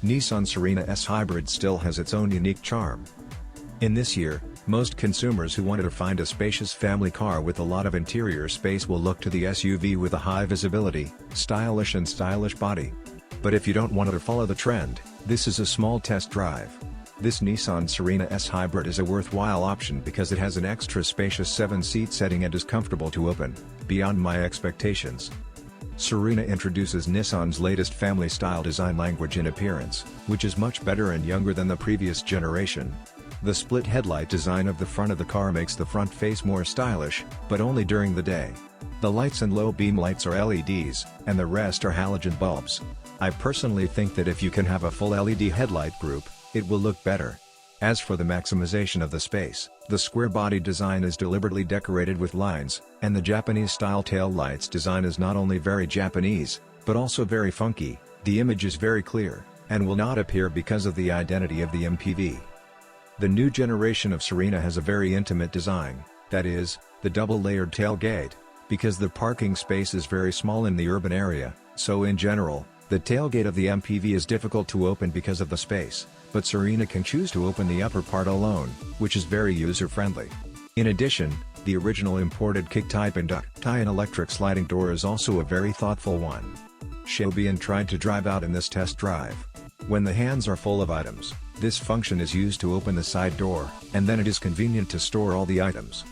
Nissan Serena S-Hybrid still has its own unique charm. In this year, most consumers who wanted to find a spacious family car with a lot of interior space will look to the SUV with a high visibility, stylish body. But if you don't want to follow the trend, this is a small test drive. This Nissan Serena S-Hybrid is a worthwhile option because it has an extra spacious 7-seat setting and is comfortable to open, beyond my expectations. Serena introduces Nissan's latest family-style design language in appearance, which is much better and younger than the previous generation. The split headlight design of the front of the car makes the front face more stylish, but only during the day. The lights and low beam lights are LEDs, and the rest are halogen bulbs. I personally think that if you can have a full LED headlight group, it will look better. As for the maximization of the space, the square body design is deliberately decorated with lines, and the Japanese-style tail lights design is not only very Japanese, but also very funky. The image is very clear, and will not appear because of the identity of the MPV. The new generation of Serena has a very intimate design, that is, the double-layered tailgate, because the parking space is very small in the urban area, so in general, the tailgate of the MPV is difficult to open because of the space, but Serena can choose to open the upper part alone, which is very user-friendly. In addition, the original imported kick-type and duct-type electric sliding door is also a very thoughtful one. Shobian tried to drive out in this test drive. When the hands are full of items, this function is used to open the side door, and then it is convenient to store all the items.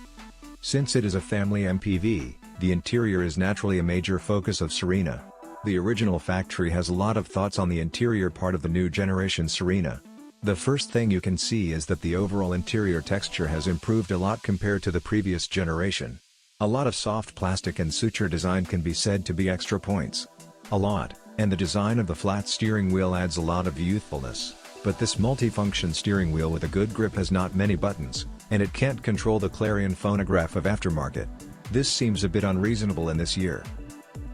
Since it is a family MPV, the interior is naturally a major focus of Serena. The original factory has a lot of thoughts on the interior part of the new generation Serena. The first thing you can see is that the overall interior texture has improved a lot compared to the previous generation. A lot of soft plastic and suture design can be said to be extra points. A lot, and the design of the flat steering wheel adds a lot of youthfulness, but this multifunction steering wheel with a good grip has not many buttons, and it can't control the clarion phonograph of aftermarket. This seems a bit unreasonable in this year.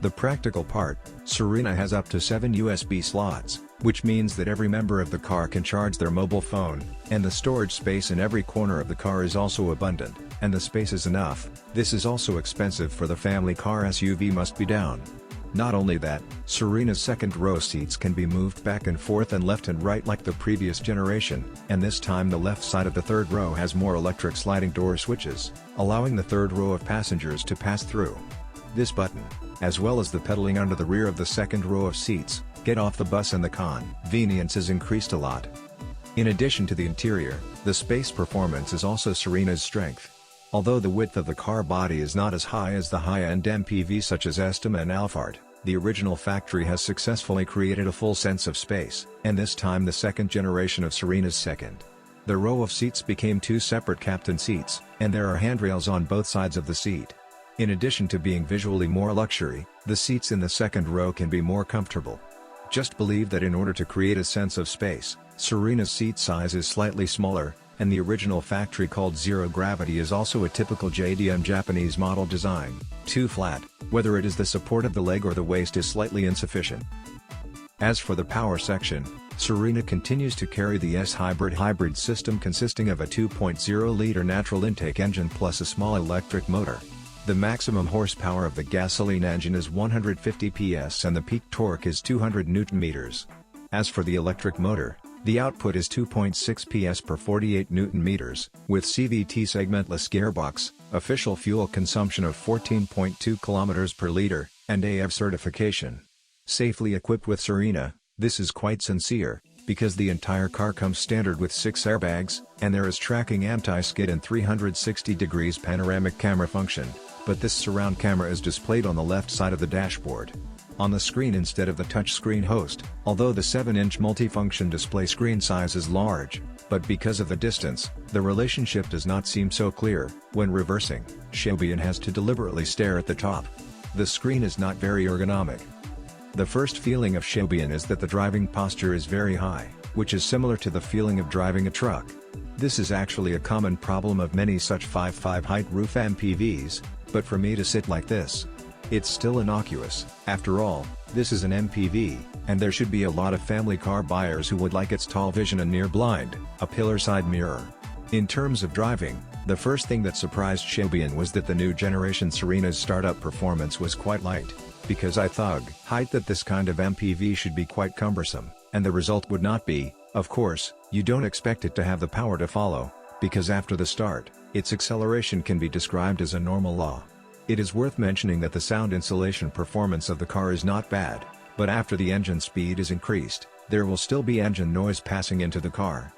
The practical part, Serena has up to 7 USB slots, which means that every member of the car can charge their mobile phone, and the storage space in every corner of the car is also abundant, and the space is enough. This is also expensive for the family car. SUV must be down. Not only that, Serena's second row seats can be moved back and forth and left and right like the previous generation, and this time the left side of the third row has more electric sliding door switches, allowing the third row of passengers to pass through. This button, as well as the pedaling under the rear of the second row of seats, get off the bus, and the convenience is increased a lot. In addition to the interior, the space performance is also Serena's strength. Although the width of the car body is not as high as the high-end MPVs such as Estima and Alphard, the original factory has successfully created a full sense of space, and this time the second generation of Serena's second. The row of seats became 2 separate captain seats, and there are handrails on both sides of the seat. In addition to being visually more luxury, the seats in the second row can be more comfortable. Just believe that in order to create a sense of space, Serena's seat size is slightly smaller, and the original factory called Zero Gravity is also a typical JDM Japanese model design, too flat, whether it is the support of the leg or the waist is slightly insufficient. As for the power section, Serena continues to carry the S-Hybrid hybrid system consisting of a 2.0-liter natural intake engine plus a small electric motor. The maximum horsepower of the gasoline engine is 150 PS and the peak torque is 200 Nm. As for the electric motor, the output is 2.6 PS per 48 Nm, with CVT segmentless gearbox, official fuel consumption of 14.2 km per liter, and AF certification. Safely equipped with Serena, this is quite sincere, because the entire car comes standard with 6 airbags, and there is tracking anti-skid and 360 degrees panoramic camera function, but this surround camera is displayed on the left side of the dashboard. On the screen instead of the touchscreen host, although the 7-inch multifunction display screen size is large, but because of the distance, the relationship does not seem so clear. When reversing, Shobian has to deliberately stare at the top. The screen is not very ergonomic. The first feeling of Shobian is that the driving posture is very high, which is similar to the feeling of driving a truck. This is actually a common problem of many such 5.5 height roof MPVs, but for me to sit like this, It's still innocuous. After all, this is an MPV, and there should be a lot of family car buyers who would like its tall vision and near blind, a pillar side mirror. In terms of driving, the first thing that surprised Shobian was that the new generation Serena's startup performance was quite light, because I thought that this kind of MPV should be quite cumbersome, and the result would not be. Of course, you don't expect it to have the power to follow, because after the start, its acceleration can be described as a normal law. It is worth mentioning that the sound insulation performance of the car is not bad, but after the engine speed is increased, there will still be engine noise passing into the car.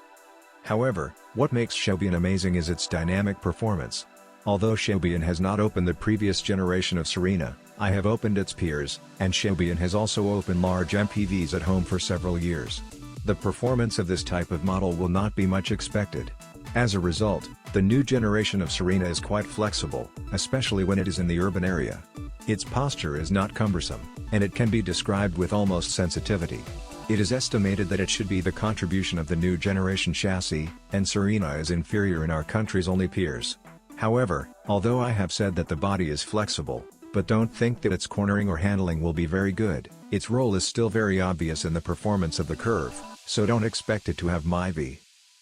However, what makes Shobian amazing is its dynamic performance. Although Shobian has not opened the previous generation of Serena, I have opened its peers, and Shobian has also opened large MPVs at home for several years. The performance of this type of model will not be much expected. As a result, the new generation of Serena is quite flexible, especially when it is in the urban area. Its posture is not cumbersome, and it can be described with almost sensitivity. It is estimated that it should be the contribution of the new generation chassis, and Serena is inferior in our country's only peers. However, although I have said that the body is flexible, but don't think that its cornering or handling will be very good, its role is still very obvious in the performance of the curve, so don't expect it to have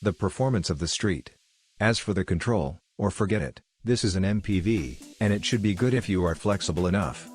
the performance of the street. As for the control, or forget it, this is an MPV, and it should be good if you are flexible enough.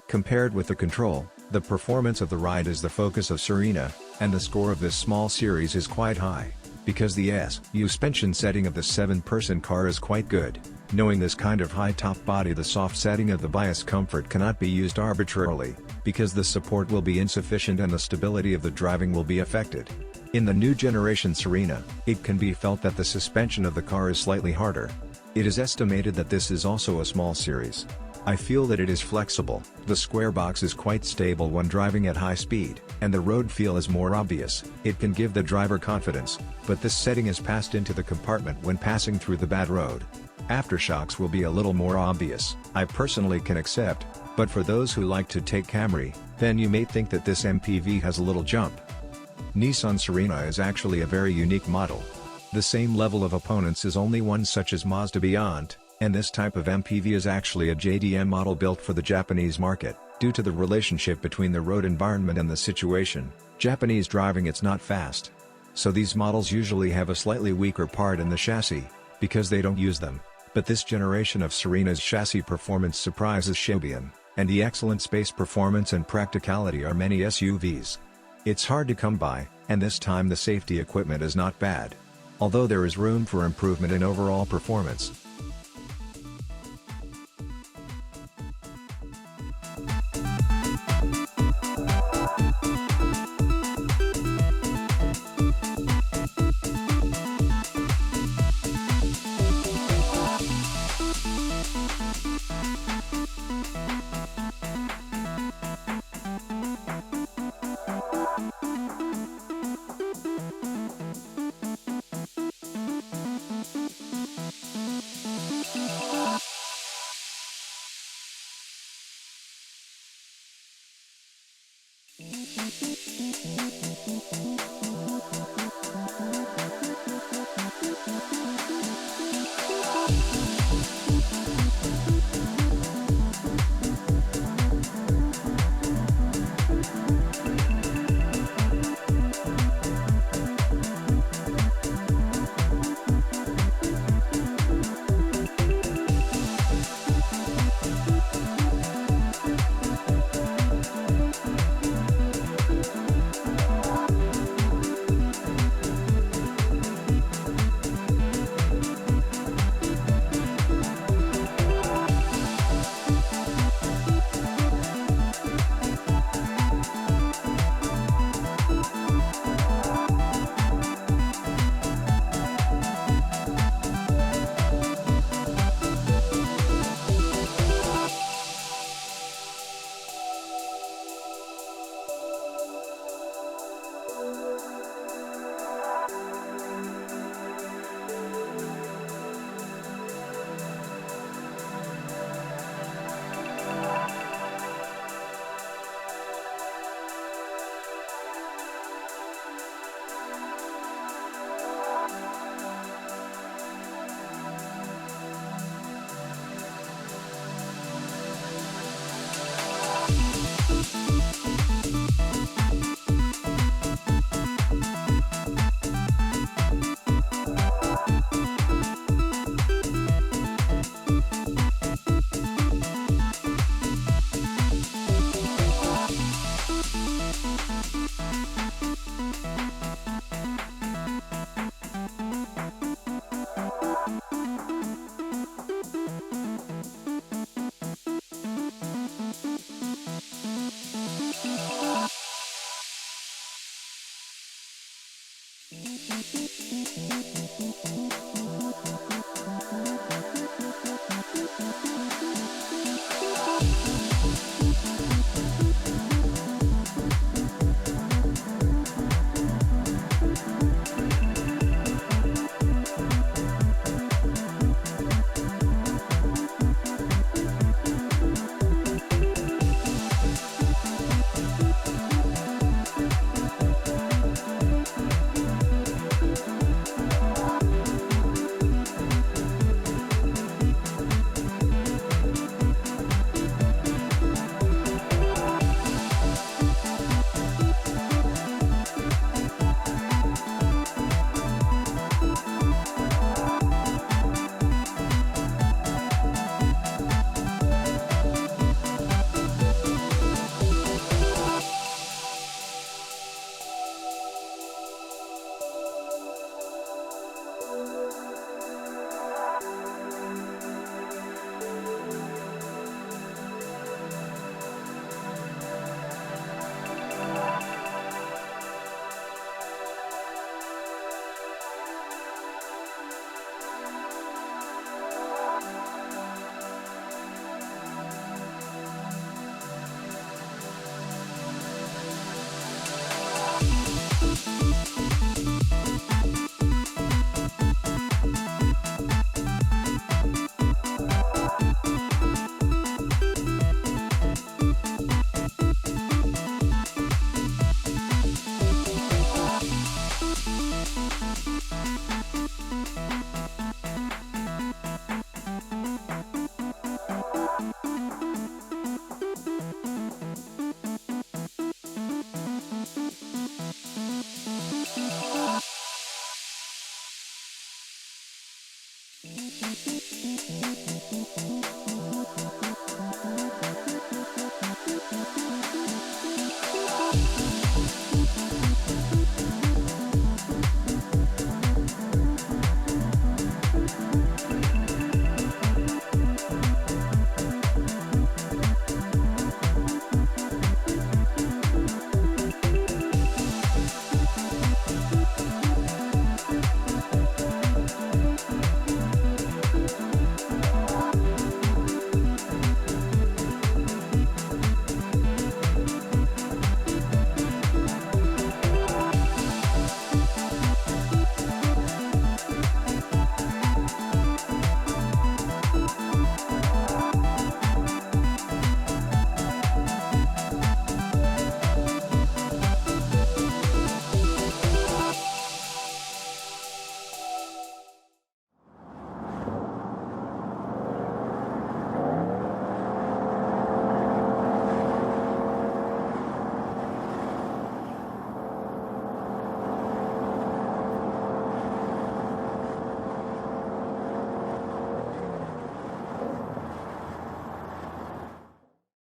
Compared with the control, the performance of the ride is the focus of Serena, and the score of this small series is quite high, because the suspension setting of the 7-person car is quite good. Knowing this kind of high top body, the soft setting of the bias comfort cannot be used arbitrarily, because the support will be insufficient and the stability of the driving will be affected. In the new generation Serena, it can be felt that the suspension of the car is slightly harder. It is estimated that this is also a small series. I feel that it is flexible, the square box is quite stable when driving at high speed, and the road feel is more obvious. It can give the driver confidence, but this setting is passed into the compartment when passing through the bad road. Aftershocks will be a little more obvious, I personally can accept, but for those who like to take Camry, then you may think that this MPV has a little jump. Nissan Serena is actually a very unique model. The same level of opponents is only one such as Mazda Beyond, and this type of MPV is actually a JDM model built for the Japanese market. Due to the relationship between the road environment and the situation, Japanese driving it's not fast. So these models usually have a slightly weaker part in the chassis, because they don't use them. But this generation of Serena's chassis performance surprises Shobian, and the excellent space performance and practicality are many SUVs. It's hard to come by, and this time the safety equipment is not bad. Although there is room for improvement in overall performance.